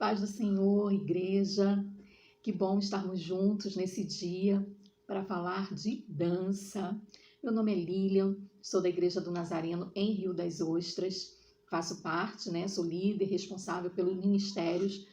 Paz do Senhor, igreja, que bom estarmos juntos nesse dia para falar de dança. Meu nome é Lilian, sou da Igreja do Nazareno em Rio das Ostras, faço parte, sou líder responsável pelos ministérios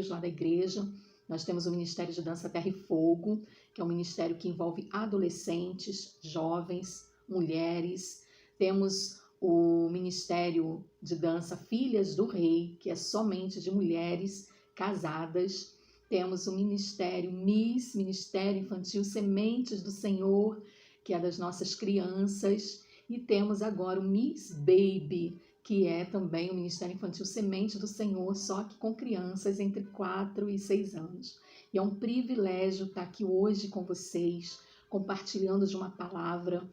lá da igreja. Nós temos o Ministério de Dança Terra e Fogo, que é um ministério que envolve adolescentes, jovens, mulheres. Temos o Ministério de Dança Filhas do Rei, que é somente de mulheres casadas. Temos o Ministério MIS, Ministério Infantil Sementes do Senhor, que é das nossas crianças. E temos agora o Miss Baby, que é também o Ministério Infantil Semente do Senhor, só que com crianças entre 4 e 6 anos. E é um privilégio estar aqui hoje com vocês, compartilhando de uma palavra.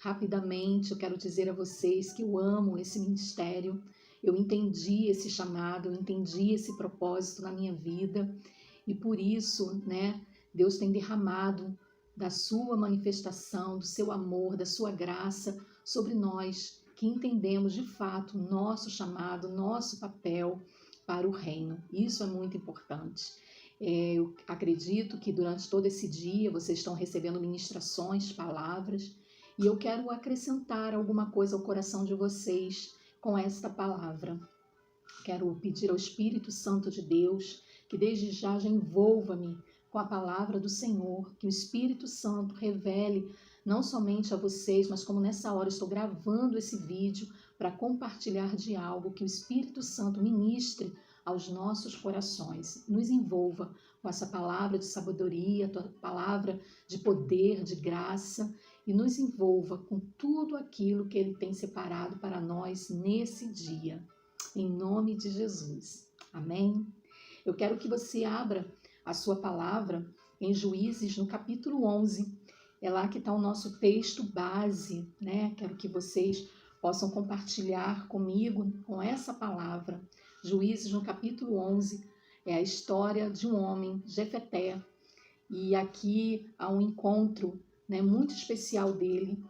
Rapidamente, eu quero dizer a vocês que eu amo esse ministério, eu entendi esse chamado, eu entendi esse propósito na minha vida e por isso, Deus tem derramado da sua manifestação, do seu amor, da sua graça sobre nós, que entendemos de fato o nosso chamado, nosso papel para o reino. Isso é muito importante. Eu acredito que durante todo esse dia vocês estão recebendo ministrações, palavras, e eu quero acrescentar alguma coisa ao coração de vocês com esta palavra. Quero pedir ao Espírito Santo de Deus que desde já envolva-me com a palavra do Senhor, que o Espírito Santo revele não somente a vocês, mas como nessa hora estou gravando esse vídeo para compartilhar de algo, que o Espírito Santo ministre aos nossos corações. Nos envolva com essa palavra de sabedoria, tua palavra de poder, de graça, e nos envolva com tudo aquilo que Ele tem separado para nós nesse dia. Em nome de Jesus. Amém? Eu quero que você abra a sua palavra em Juízes, no capítulo 11. É lá que está o nosso texto base, Quero que vocês possam compartilhar comigo com essa palavra. Juízes, no capítulo 11, é a história de um homem, Jefeté. E aqui há um encontro muito especial dele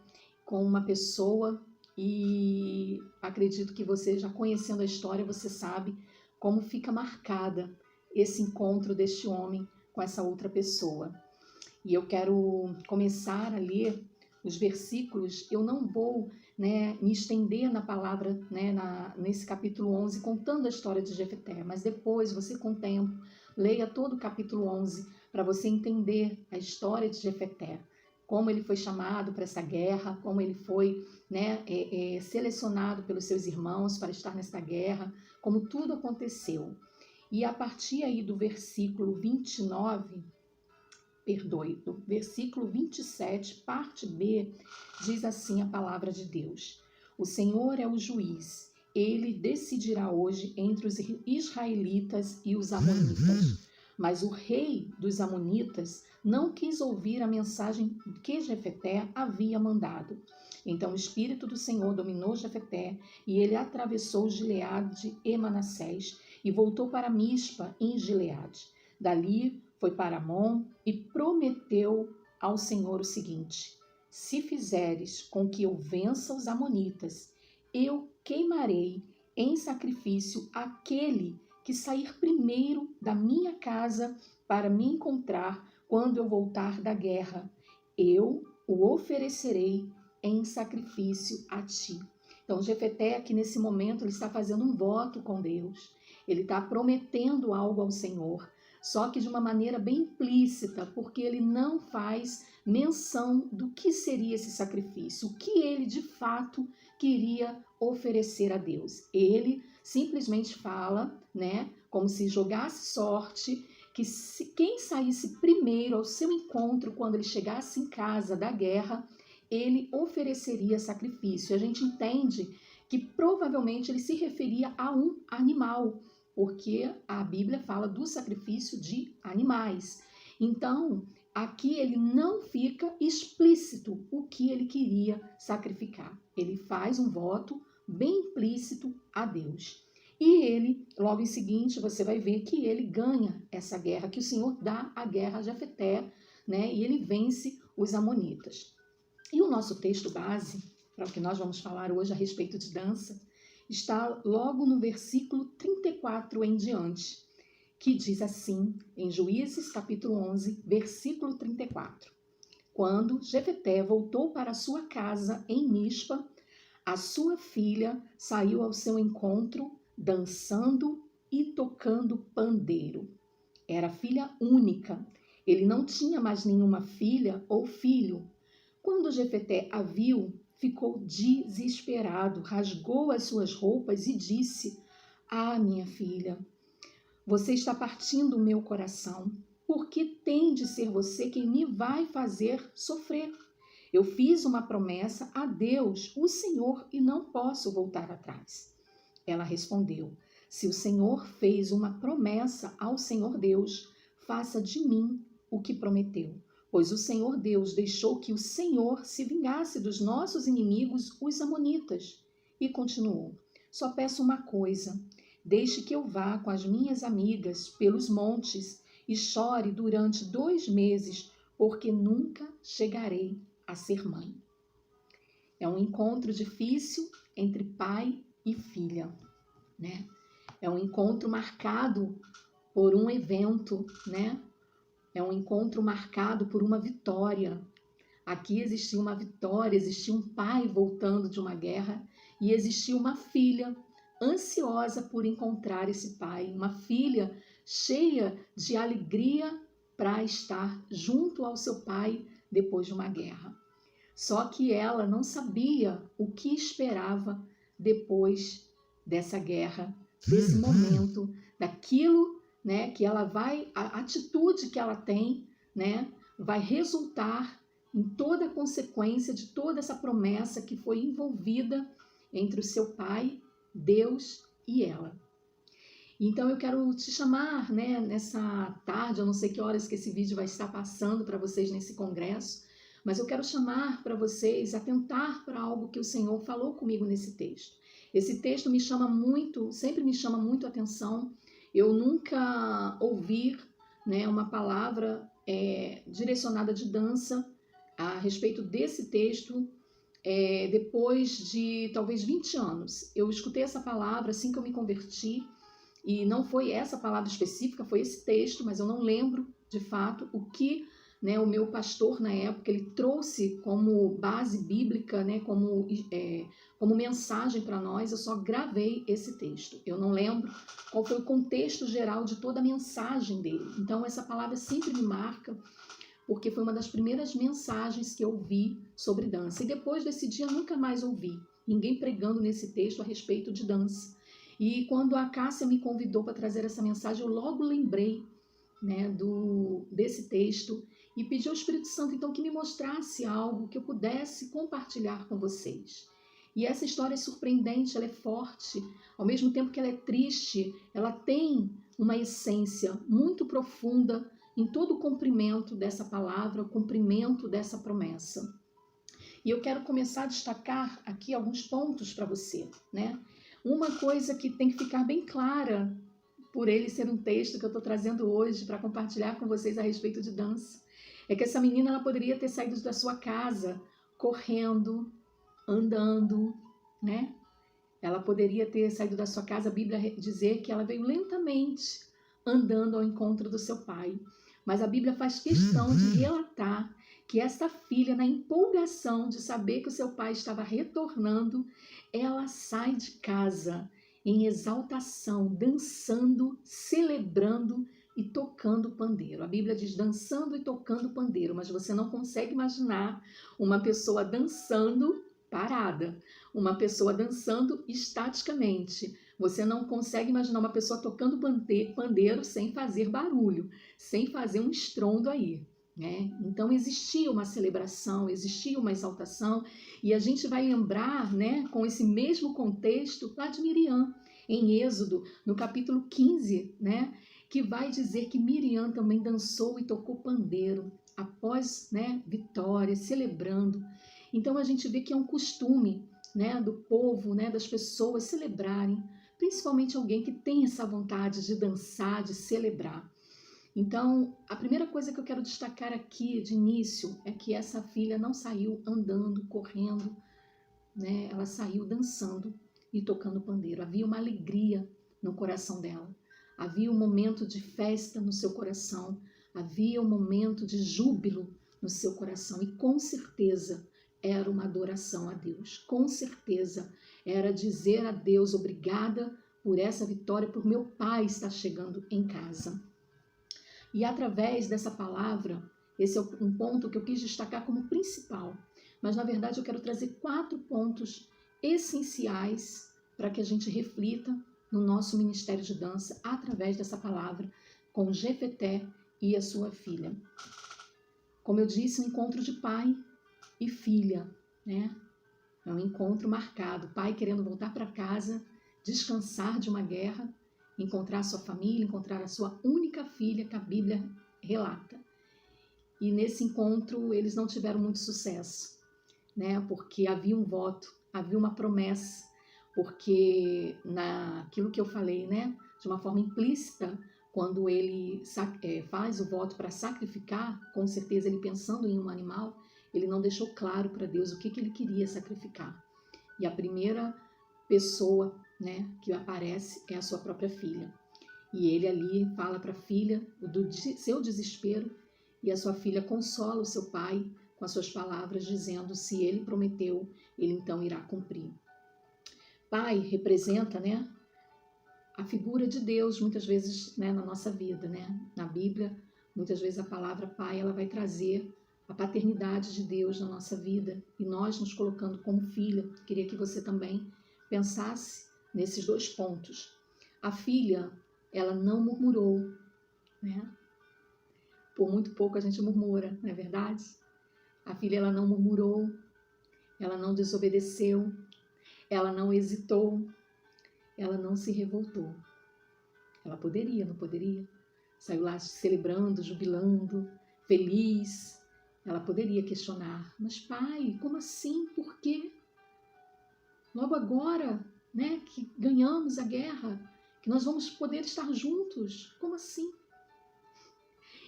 com uma pessoa, e acredito que você, já conhecendo a história, você sabe como fica marcada esse encontro deste homem com essa outra pessoa. E eu quero começar a ler os versículos. Eu não vou me estender na palavra, nesse capítulo 11, contando a história de Jefeté, mas depois você, com o tempo, leia todo o capítulo 11 para você entender a história de Jefeté, como ele foi chamado para essa guerra, como ele foi selecionado pelos seus irmãos para estar nessa guerra, como tudo aconteceu. E a partir aí do versículo 27, parte B, diz assim a palavra de Deus: O Senhor é o juiz, ele decidirá hoje entre os israelitas e os amonitas. Mas o rei dos amonitas não quis ouvir a mensagem que Jefeté havia mandado. Então o Espírito do Senhor dominou Jefeté, e ele atravessou Gileade e Manassés, e voltou para Mispa, em Gileade. Dali foi para Amon e prometeu ao Senhor o seguinte: Se fizeres com que eu vença os amonitas, eu queimarei em sacrifício aquele que sair primeiro da minha casa para me encontrar quando eu voltar da guerra. Eu o oferecerei em sacrifício a ti. Então, Jefeté, aqui nesse momento, ele está fazendo um voto com Deus. Ele está prometendo algo ao Senhor, só que de uma maneira bem implícita, porque ele não faz menção do que seria esse sacrifício, o que ele de fato queria oferecer a Deus. Ele simplesmente fala, como se jogasse sorte, que quem saísse primeiro ao seu encontro quando ele chegasse em casa da guerra, ele ofereceria sacrifício. A gente entende que provavelmente ele se referia a um animal, porque a Bíblia fala do sacrifício de animais. Então, aqui ele não fica explícito o que ele queria sacrificar. Ele faz um voto bem implícito a Deus. E ele, logo em seguinte, você vai ver que ele ganha essa guerra, que o Senhor dá a guerra a Jefeté, e ele vence os amonitas. E o nosso texto base, para o que nós vamos falar hoje a respeito de dança, está logo no versículo 34 em diante, que diz assim, em Juízes capítulo 11, versículo 34. Quando Jefté voltou para sua casa em Mispa, a sua filha saiu ao seu encontro, dançando e tocando pandeiro. Era filha única. Ele não tinha mais nenhuma filha ou filho. Quando Jefté a viu, ficou desesperado, rasgou as suas roupas e disse: Ah, minha filha, você está partindo o meu coração, porque tem de ser você quem me vai fazer sofrer. Eu fiz uma promessa a Deus, o Senhor, e não posso voltar atrás. Ela respondeu: Se o Senhor fez uma promessa ao Senhor Deus, faça de mim o que prometeu. Pois o Senhor Deus deixou que o Senhor se vingasse dos nossos inimigos, os amonitas. E continuou: Só peço uma coisa, deixe que eu vá com as minhas amigas pelos montes e chore durante 2 meses, porque nunca chegarei a ser mãe. É um encontro difícil entre pai e filha, né? É um encontro marcado por um evento, né? É um encontro marcado por uma vitória. Aqui existia uma vitória, existia um pai voltando de uma guerra e existia uma filha ansiosa por encontrar esse pai, uma filha cheia de alegria para estar junto ao seu pai depois de uma guerra. Só que ela não sabia o que esperava depois dessa guerra, desse momento, daquilo, né, que ela vai, a atitude que ela tem, né, vai resultar em toda a consequência de toda essa promessa que foi envolvida entre o seu pai, Deus e ela. Então eu quero te chamar, né, nessa tarde, eu não sei que horas que esse vídeo vai estar passando para vocês nesse congresso, mas eu quero chamar para vocês atentar para algo que o Senhor falou comigo nesse texto. Esse texto me chama muito, sempre me chama muito a atenção. Eu nunca ouvi, né, uma palavra direcionada de dança a respeito desse texto depois de talvez 20 anos. Eu escutei essa palavra assim que eu me converti, e não foi essa palavra específica, foi esse texto, mas eu não lembro de fato o que, né, o meu pastor na época ele trouxe como base bíblica, né, como mensagem para nós. Eu só gravei esse texto. Eu não lembro qual foi o contexto geral de toda a mensagem dele. Então essa palavra sempre me marca, porque foi uma das primeiras mensagens que eu ouvi sobre dança. E depois desse dia nunca mais ouvi ninguém pregando nesse texto a respeito de dança. E quando a Cássia me convidou para trazer essa mensagem, eu logo lembrei, né, desse texto e pedi ao Espírito Santo então que me mostrasse algo que eu pudesse compartilhar com vocês. E essa história é surpreendente, ela é forte, ao mesmo tempo que ela é triste, ela tem uma essência muito profunda em todo o cumprimento dessa palavra, o cumprimento dessa promessa. E eu quero começar a destacar aqui alguns pontos para você, né? Uma coisa que tem que ficar bem clara, por ele ser um texto que eu estou trazendo hoje para compartilhar com vocês a respeito de dança, é que essa menina ela poderia ter saído da sua casa correndo, andando, né? Ela poderia ter saído da sua casa, a Bíblia dizer que ela veio lentamente andando ao encontro do seu pai. Mas a Bíblia faz questão de relatar que essa filha, na empolgação de saber que o seu pai estava retornando, ela sai de casa em exaltação, dançando, celebrando e tocando pandeiro. A Bíblia diz dançando e tocando pandeiro, mas você não consegue imaginar uma pessoa dançando parada, uma pessoa dançando estaticamente. Você não consegue imaginar uma pessoa tocando pandeiro sem fazer barulho, sem fazer um estrondo aí, né? Então existia uma celebração, existia uma exaltação, e a gente vai lembrar, né, com esse mesmo contexto lá de Miriam, em Êxodo, no capítulo 15, né, que vai dizer que Miriam também dançou e tocou pandeiro após, né, vitória, celebrando. Então a gente vê que é um costume, né, do povo, né, das pessoas celebrarem, principalmente alguém que tem essa vontade de dançar, de celebrar. Então, a primeira coisa que eu quero destacar aqui de início é que essa filha não saiu andando, correndo, né? Ela saiu dançando. e tocando pandeiro. Havia uma alegria no coração dela. Havia um momento de festa no seu coração. Havia um momento de júbilo no seu coração. E com certeza era uma adoração a Deus. Com certeza era dizer a Deus: obrigada por essa vitória, por meu pai estar chegando em casa. E através dessa palavra, esse é um ponto que eu quis destacar como principal. Mas na verdade eu quero trazer 4 pontos essenciais para que a gente reflita no nosso ministério de dança através dessa palavra com Jefeté e a sua filha. Como eu disse, um encontro de pai e filha, né? É um encontro marcado, pai querendo voltar para casa, descansar de uma guerra, encontrar a sua família, encontrar a sua única filha que a Bíblia relata. E nesse encontro eles não tiveram muito sucesso, né? Porque havia um voto, havia uma promessa, porque naquilo que eu falei, né? De uma forma implícita, quando ele faz o voto para sacrificar, com certeza ele pensando em um animal, ele não deixou claro para Deus o que ele queria sacrificar. E a primeira pessoa, né, que aparece é a sua própria filha. E ele ali fala para a filha do seu desespero, e a sua filha consola o seu pai com as suas palavras, dizendo: se ele prometeu, ele então irá cumprir. Pai representa, né, a figura de Deus, muitas vezes, né, na nossa vida, né? Na Bíblia, muitas vezes a palavra pai, ela vai trazer a paternidade de Deus na nossa vida, e nós nos colocando como filha. Queria que você também pensasse nesses 2 pontos. A filha, ela não murmurou, né? Por muito pouco a gente murmura, não é verdade? A filha, ela não murmurou, ela não desobedeceu, ela não hesitou, ela não se revoltou. Ela poderia, não poderia? Saiu lá celebrando, jubilando, feliz. Ela poderia questionar: mas pai, como assim? Por quê? Logo agora, né, que ganhamos a guerra, que nós vamos poder estar juntos, como assim?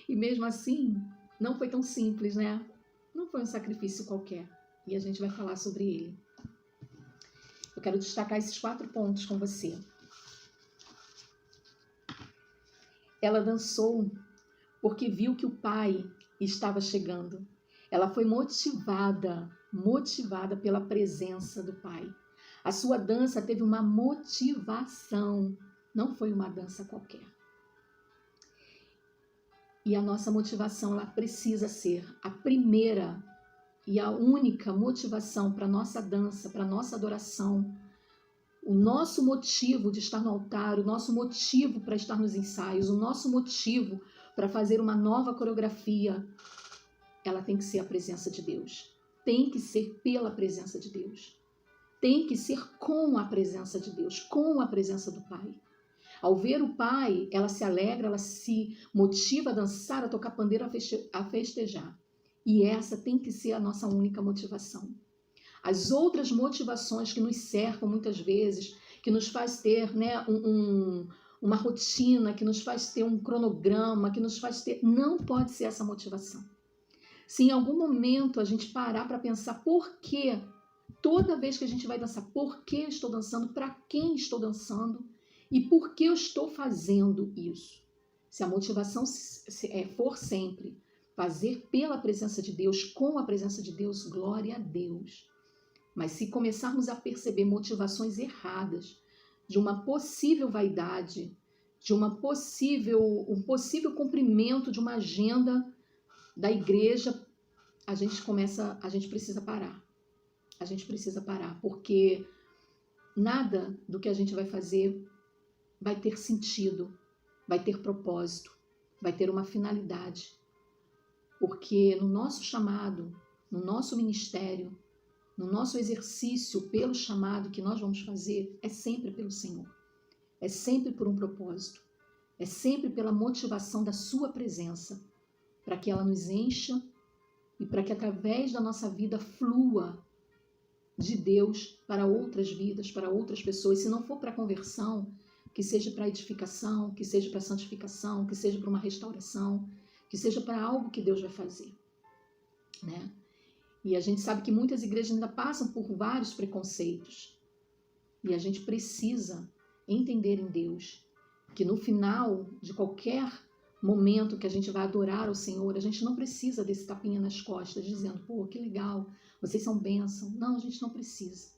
E mesmo assim, não foi tão simples, né? Não foi um sacrifício qualquer. E a gente vai falar sobre ele. Eu quero destacar esses 4 pontos com você. Ela dançou porque viu que o pai estava chegando. Ela foi motivada pela presença do pai. A sua dança teve uma motivação, não foi uma dança qualquer. E a nossa motivação, ela precisa ser a primeira e a única motivação para a nossa dança, para a nossa adoração. O nosso motivo de estar no altar, o nosso motivo para estar nos ensaios, o nosso motivo para fazer uma nova coreografia, ela tem que ser a presença de Deus. Tem que ser pela presença de Deus. Tem que ser com a presença de Deus, com a presença do Pai. Ao ver o Pai, ela se alegra, ela se motiva a dançar, a tocar pandeiro, a festejar. E essa tem que ser a nossa única motivação. As outras motivações que nos cercam muitas vezes, que nos faz ter, né, uma rotina, que nos faz ter um cronograma, que nos faz ter... Não pode ser essa motivação. Se em algum momento a gente parar para pensar por quê, toda vez que a gente vai dançar, por que eu estou dançando, para quem estou dançando e por que eu estou fazendo isso. Se a motivação for sempre fazer pela presença de Deus, com a presença de Deus, glória a Deus. Mas se começarmos a perceber motivações erradas, de uma possível vaidade, de um possível cumprimento de uma agenda da igreja, a gente precisa parar. A gente precisa parar, porque nada do que a gente vai fazer vai ter sentido, vai ter propósito, vai ter uma finalidade. Porque no nosso chamado, no nosso ministério, no nosso exercício pelo chamado que nós vamos fazer, é sempre pelo Senhor. É sempre por um propósito. É sempre pela motivação da sua presença, para que ela nos encha e para que através da nossa vida flua de Deus para outras vidas, para outras pessoas. Se não for para conversão, que seja para edificação, que seja para santificação, que seja para uma restauração, que seja para algo que Deus vai fazer, né? E a gente sabe que muitas igrejas ainda passam por vários preconceitos. E a gente precisa entender em Deus que no final de qualquer momento que a gente vai adorar ao Senhor, a gente não precisa desse tapinha nas costas, dizendo, pô, que legal, vocês são bênção. Não, a gente não precisa.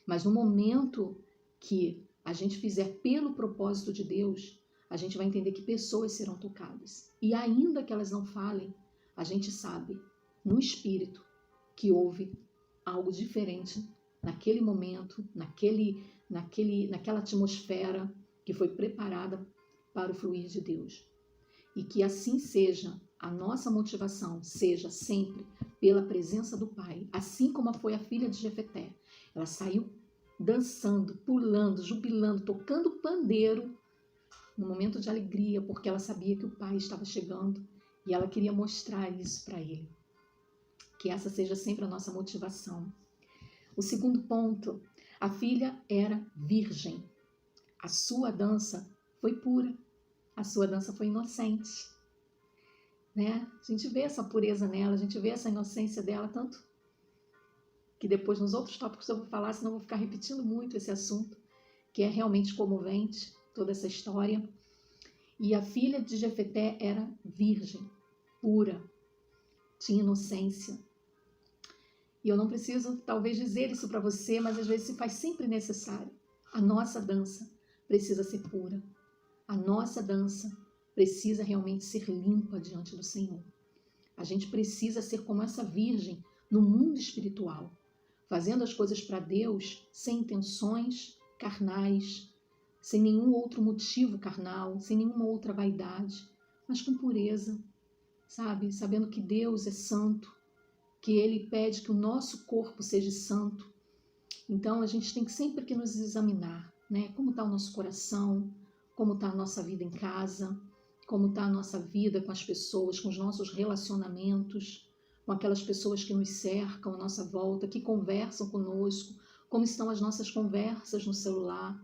Mas no momento que a gente fizer pelo propósito de Deus, a gente vai entender que pessoas serão tocadas. E ainda que elas não falem, a gente sabe, no Espírito, que houve algo diferente naquele momento, naquela atmosfera que foi preparada para o fluir de Deus. E que assim seja, a nossa motivação seja sempre pela presença do Pai, assim como foi a filha de Jefeté. Ela saiu dançando, pulando, jubilando, tocando pandeiro, num momento de alegria, porque ela sabia que o Pai estava chegando e ela queria mostrar isso para ele. Que essa seja sempre a nossa motivação. O segundo ponto, a filha era virgem. A sua dança foi pura. A sua dança foi inocente, né? A gente vê essa pureza nela, a gente vê essa inocência dela, tanto que depois nos outros tópicos eu vou falar, senão eu vou ficar repetindo muito esse assunto, que é realmente comovente, toda essa história. E a filha de Jefeté era virgem, pura, tinha inocência. E eu não preciso, talvez, dizer isso para você, mas às vezes se faz sempre necessário. A nossa dança precisa ser pura. A nossa dança precisa realmente ser limpa diante do Senhor. A gente precisa ser como essa virgem no mundo espiritual, fazendo as coisas para Deus sem intenções carnais, sem nenhum outro motivo carnal, sem nenhuma outra vaidade, mas com pureza, sabe? Sabendo que Deus é santo, que Ele pede que o nosso corpo seja santo. Então a gente tem sempre que nos examinar, né? Como está o nosso coração, como está a nossa vida em casa, como está a nossa vida com as pessoas, com os nossos relacionamentos, com aquelas pessoas que nos cercam à nossa volta, que conversam conosco, como estão as nossas conversas no celular,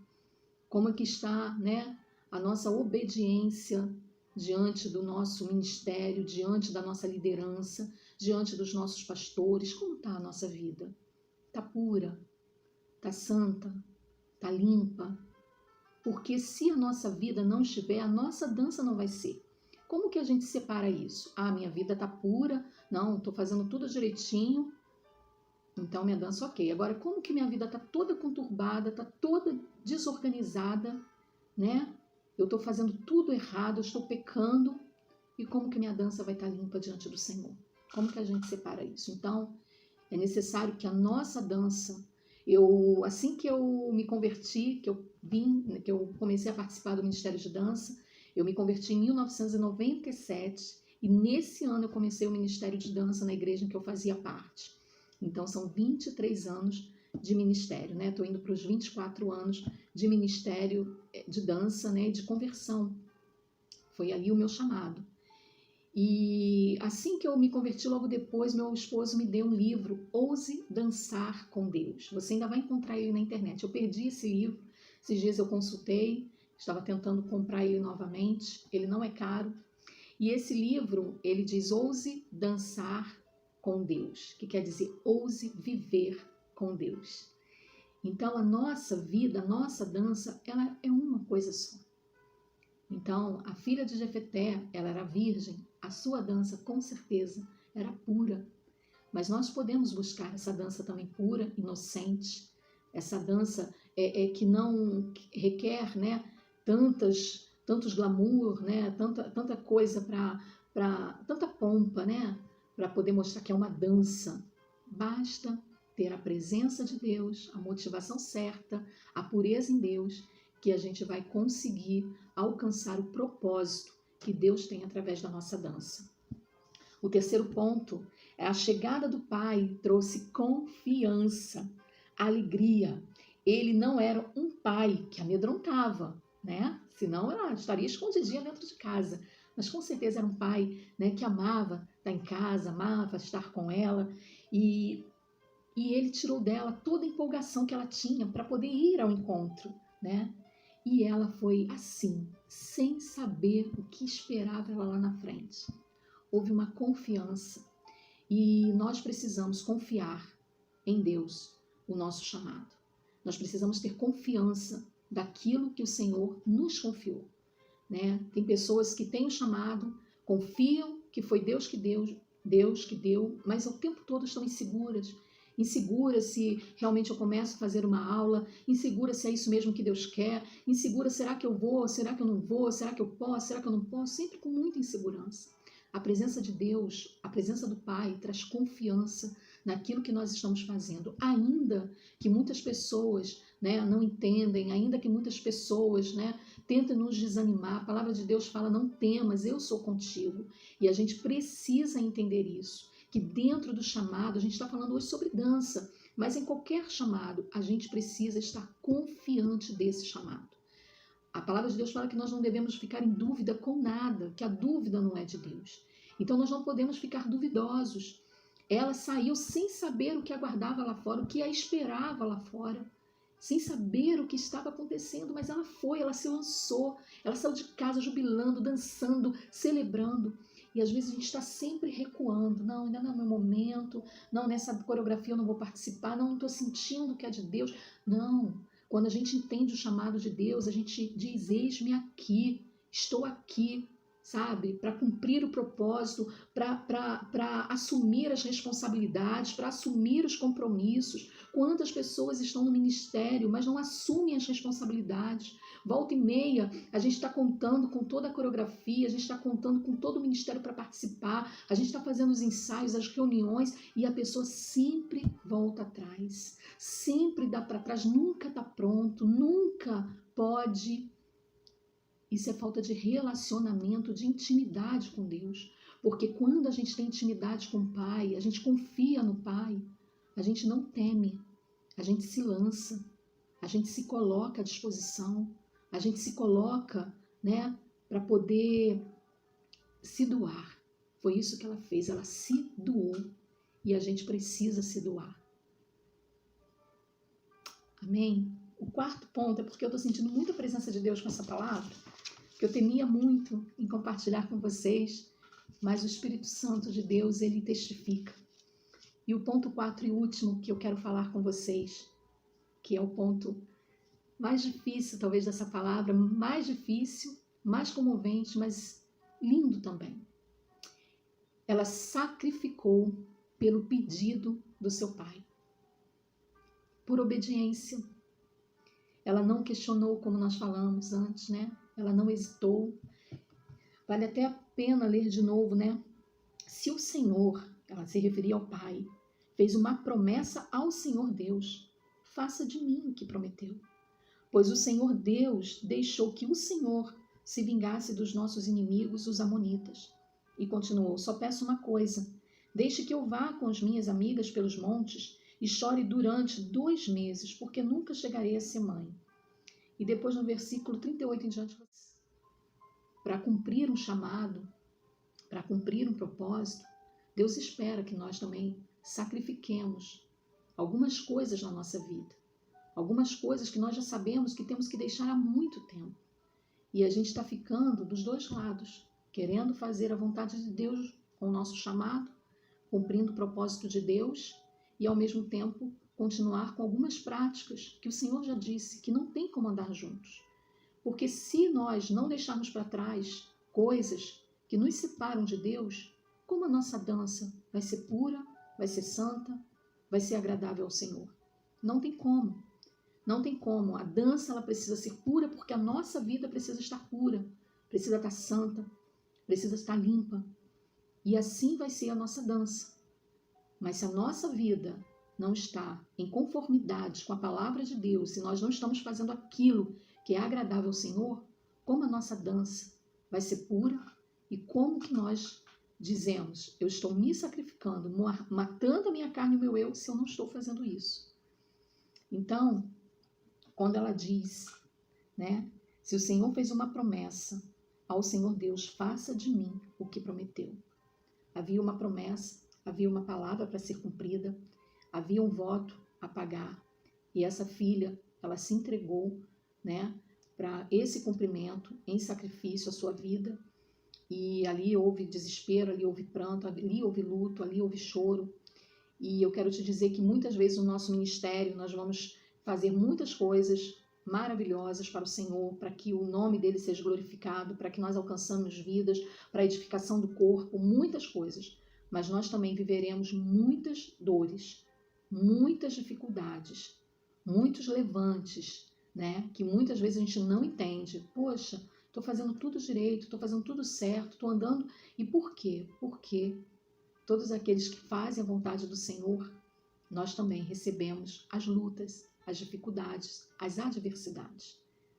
como é que está, né, a nossa obediência diante do nosso ministério, diante da nossa liderança, diante dos nossos pastores, como está a nossa vida? Está pura? Está santa? Está limpa? Porque se a nossa vida não estiver, a nossa dança não vai ser. Como que a gente separa isso? Ah, minha vida está pura, não, estou fazendo tudo direitinho, então minha dança ok. Agora, como que minha vida está toda conturbada, está toda desorganizada, né? Eu estou fazendo tudo errado, eu estou pecando, e como que minha dança vai estar limpa diante do Senhor? Como que a gente separa isso? Então, é necessário que a nossa dança, assim que eu me converti, que eu comecei a participar do Ministério de Dança, eu me converti em 1997 e nesse ano eu comecei o Ministério de Dança na igreja em que eu fazia parte. Então são 23 anos de ministério, né? Estou indo para os 24 anos de ministério de dança, né? De conversão. Foi ali o meu chamado. E assim que eu me converti, logo depois, meu esposo me deu um livro, Ouse Dançar com Deus. Você ainda vai encontrar ele na internet. Eu perdi esse livro, esses dias eu consultei, estava tentando comprar ele novamente, ele não é caro. E esse livro, ele diz Ouse Dançar com Deus, que quer dizer ouse viver com Deus. Então a nossa vida, a nossa dança, ela é uma coisa só. Então, a filha de Jefeté, ela era virgem, a sua dança com certeza era pura. Mas nós podemos buscar essa dança também pura, inocente, essa dança que não requer, né, tantos glamour, né, tanta coisa tanta pompa, né, para poder mostrar que é uma dança. Basta ter a presença de Deus, a motivação certa, a pureza em Deus, que a gente vai conseguir alcançar o propósito que Deus tem através da nossa dança. O terceiro ponto é a chegada do Pai trouxe confiança, alegria. Ele não era um pai que amedrontava, né? Senão ela estaria escondidinha dentro de casa. Mas com certeza era um pai, né, que amava estar em casa, amava estar com ela e ele tirou dela toda a empolgação que ela tinha para poder ir ao encontro, né? E ela foi assim, sem saber o que esperava ela lá na frente. Houve uma confiança e nós precisamos confiar em Deus, o nosso chamado. Nós precisamos ter confiança daquilo que o Senhor nos confiou, né? Tem pessoas que têm o chamado, confiam que foi Deus que deu, mas ao tempo todo estão inseguras. Insegura se realmente eu começo a fazer uma aula, insegura se é isso mesmo que Deus quer, insegura, será que eu vou, será que eu não vou, será que eu posso, será que eu não posso, sempre com muita insegurança. A presença de Deus, a presença do Pai traz confiança naquilo que nós estamos fazendo, ainda que muitas pessoas, né, não entendem, ainda que muitas pessoas, né, tentem nos desanimar. A palavra de Deus fala, não temas, eu sou contigo. E a gente precisa entender isso, que dentro do chamado, a gente está falando hoje sobre dança, mas em qualquer chamado, a gente precisa estar confiante desse chamado. A palavra de Deus fala que nós não devemos ficar em dúvida com nada, que a dúvida não é de Deus. Então nós não podemos ficar duvidosos. Ela saiu sem saber o que aguardava lá fora, o que a esperava lá fora, sem saber o que estava acontecendo, mas ela foi, ela se lançou, ela saiu de casa jubilando, dançando, celebrando. E às vezes a gente está sempre recuando, não, ainda não é meu momento, não, nessa coreografia eu não vou participar, não estou sentindo que é de Deus. Não, quando a gente entende o chamado de Deus, a gente diz, eis-me aqui, estou aqui, sabe, para cumprir o propósito, para assumir as responsabilidades, para assumir os compromissos. Quantas pessoas estão no ministério, mas não assumem as responsabilidades? Volta e meia, a gente está contando com toda a coreografia, a gente está contando com todo o ministério para participar, a gente está fazendo os ensaios, as reuniões, e a pessoa sempre volta atrás, sempre dá para trás, nunca está pronto, nunca pode. Isso é falta de relacionamento, de intimidade com Deus. Porque quando a gente tem intimidade com o Pai, a gente confia no Pai, a gente não teme, a gente se lança, a gente se coloca à disposição, a gente se coloca, né, para poder se doar. Foi isso que ela fez, ela se doou e a gente precisa se doar. Amém? O quarto ponto é porque eu estou sentindo muita presença de Deus com essa palavra, que eu temia muito em compartilhar com vocês, mas o Espírito Santo de Deus, ele testifica. E o ponto 4 e último que eu quero falar com vocês, que é o ponto mais difícil, talvez, dessa palavra, mais difícil, mais comovente, mas lindo também. Ela sacrificou pelo pedido do seu pai, por obediência. Ela não questionou, como nós falamos antes, né? Ela não hesitou. Vale até a pena ler de novo, né? Se o Senhor, ela se referia ao Pai, fez uma promessa ao Senhor Deus, faça de mim o que prometeu. Pois o Senhor Deus deixou que o Senhor se vingasse dos nossos inimigos, os amonitas. E continuou, só peço uma coisa, deixe que eu vá com as minhas amigas pelos montes e chore durante 2 meses, porque nunca chegarei a ser mãe. E depois no versículo 38 em diante, para cumprir um chamado, para cumprir um propósito, Deus espera que nós também sacrifiquemos algumas coisas na nossa vida. Algumas coisas que nós já sabemos que temos que deixar há muito tempo. E a gente está ficando dos dois lados, querendo fazer a vontade de Deus com o nosso chamado, cumprindo o propósito de Deus e, ao mesmo tempo, continuar com algumas práticas que o Senhor já disse que não tem como andar juntos. Porque se nós não deixarmos para trás coisas que nos separam de Deus, como a nossa dança vai ser pura, vai ser santa, vai ser agradável ao Senhor? Não tem como. Não tem como. A dança ela precisa ser pura porque a nossa vida precisa estar pura, precisa estar santa, precisa estar limpa. E assim vai ser a nossa dança. Mas se a nossa vida não está em conformidade com a palavra de Deus, se nós não estamos fazendo aquilo que é agradável ao Senhor, como a nossa dança vai ser pura e como que nós dizemos, eu estou me sacrificando, matando a minha carne e o meu eu, se eu não estou fazendo isso. Então, quando ela diz, né, se o Senhor fez uma promessa ao Senhor Deus, faça de mim o que prometeu. Havia uma promessa, havia uma palavra para ser cumprida, havia um voto a pagar. E essa filha, ela se entregou, né, para esse cumprimento, em sacrifício, a sua vida. E ali houve desespero, ali houve pranto, ali houve luto, ali houve choro. E eu quero te dizer que muitas vezes no nosso ministério nós vamos fazer muitas coisas maravilhosas para o Senhor, para que o nome dele seja glorificado, para que nós alcançamos vidas, para a edificação do corpo, muitas coisas. Mas nós também viveremos muitas dores, muitas dificuldades, muitos levantes, né? Que muitas vezes a gente não entende. Poxa, estou fazendo tudo direito, estou fazendo tudo certo, estou andando. E por quê? Porque todos aqueles que fazem a vontade do Senhor, nós também recebemos as lutas, as dificuldades, as adversidades,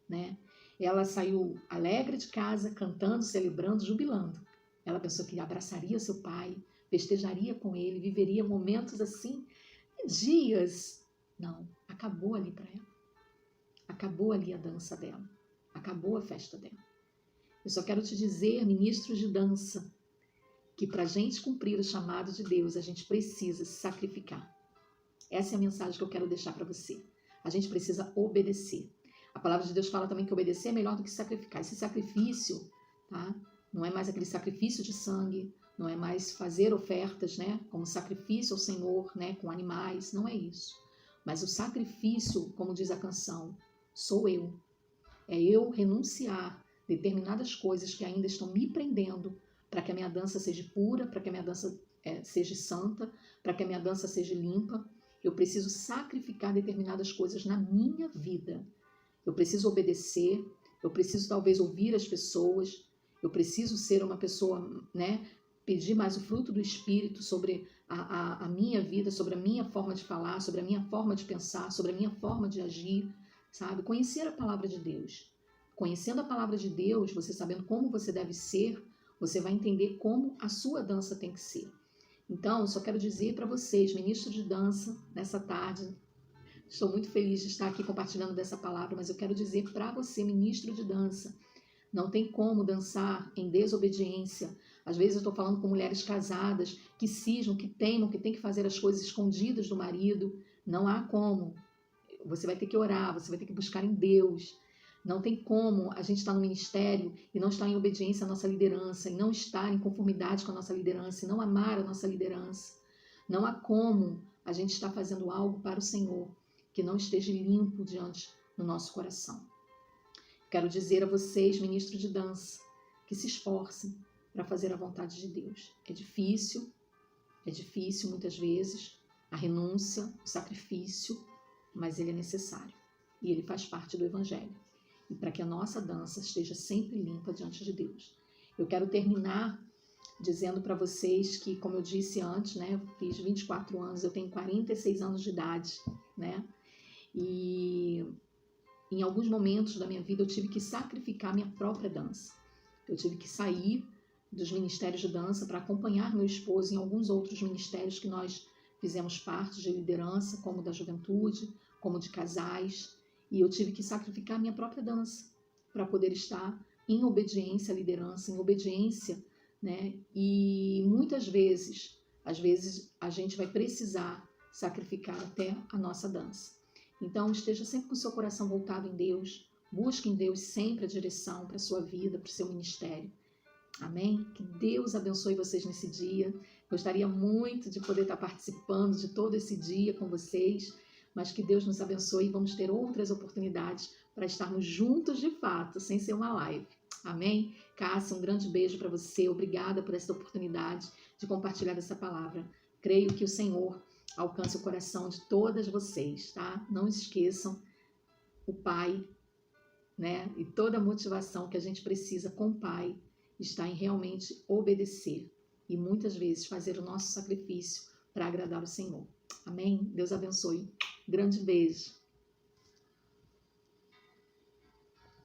né? Ela saiu alegre de casa, cantando, celebrando, jubilando. Ela pensou que abraçaria seu pai, festejaria com ele, viveria momentos assim, dias. Não, acabou ali para ela. Acabou ali a dança dela. Acabou a festa dela. Eu só quero te dizer, ministros de dança, que para a gente cumprir o chamado de Deus, a gente precisa se sacrificar. Essa é a mensagem que eu quero deixar para você. A gente precisa obedecer. A palavra de Deus fala também que obedecer é melhor do que sacrificar. Esse sacrifício, tá? Não é mais aquele sacrifício de sangue, não é mais fazer ofertas, né? Como sacrifício ao Senhor, né? Com animais, não é isso. Mas o sacrifício, como diz a canção, sou eu. É eu renunciar determinadas coisas que ainda estão me prendendo para que a minha dança seja pura, para que a minha dança seja santa, para que a minha dança seja limpa. Eu preciso sacrificar determinadas coisas na minha vida. Eu preciso obedecer, eu preciso talvez ouvir as pessoas, eu preciso ser uma pessoa, né? Pedir mais o fruto do Espírito sobre a minha vida, sobre a minha forma de falar, sobre a minha forma de pensar, sobre a minha forma de agir, sabe? Conhecer a palavra de Deus. Conhecendo a palavra de Deus, você sabendo como você deve ser, você vai entender como a sua dança tem que ser. Então, eu só quero dizer para vocês, ministros de dança, nessa tarde, estou muito feliz de estar aqui compartilhando dessa palavra, mas eu quero dizer para você, ministro de dança, não tem como dançar em desobediência. Às vezes eu estou falando com mulheres casadas que cismam, que teimam, que tem que fazer as coisas escondidas do marido. Não há como. Você vai ter que orar, você vai ter que buscar em Deus. Não tem como a gente estar no ministério e não estar em obediência à nossa liderança, e não estar em conformidade com a nossa liderança, e não amar a nossa liderança. Não há como a gente estar fazendo algo para o Senhor que não esteja limpo diante do nosso coração. Quero dizer a vocês, ministros de dança, que se esforcem para fazer a vontade de Deus. É difícil muitas vezes, a renúncia, o sacrifício, mas ele é necessário e ele faz parte do Evangelho. E para que a nossa dança esteja sempre limpa diante de Deus. Eu quero terminar dizendo para vocês que, como eu disse antes, né, eu fiz 24 anos, eu tenho 46 anos de idade, né? E em alguns momentos da minha vida eu tive que sacrificar minha própria dança. Eu tive que sair dos ministérios de dança para acompanhar meu esposo em alguns outros ministérios que nós fizemos parte de liderança, como da juventude, como de casais. E eu tive que sacrificar minha própria dança para poder estar em obediência à liderança, em obediência, né? E muitas vezes, às vezes, a gente vai precisar sacrificar até a nossa dança. Então, esteja sempre com o seu coração voltado em Deus. Busque em Deus sempre a direção para a sua vida, para o seu ministério. Amém? Que Deus abençoe vocês nesse dia. Gostaria muito de poder estar participando de todo esse dia com vocês, mas que Deus nos abençoe e vamos ter outras oportunidades para estarmos juntos de fato, sem ser uma live. Amém? Cássia, um grande beijo para você. Obrigada por essa oportunidade de compartilhar essa palavra. Creio que o Senhor alcance o coração de todas vocês, tá? Não esqueçam o Pai, né? E toda a motivação que a gente precisa com o Pai está em realmente obedecer e muitas vezes fazer o nosso sacrifício para agradar o Senhor. Amém? Deus abençoe. Grande beijo.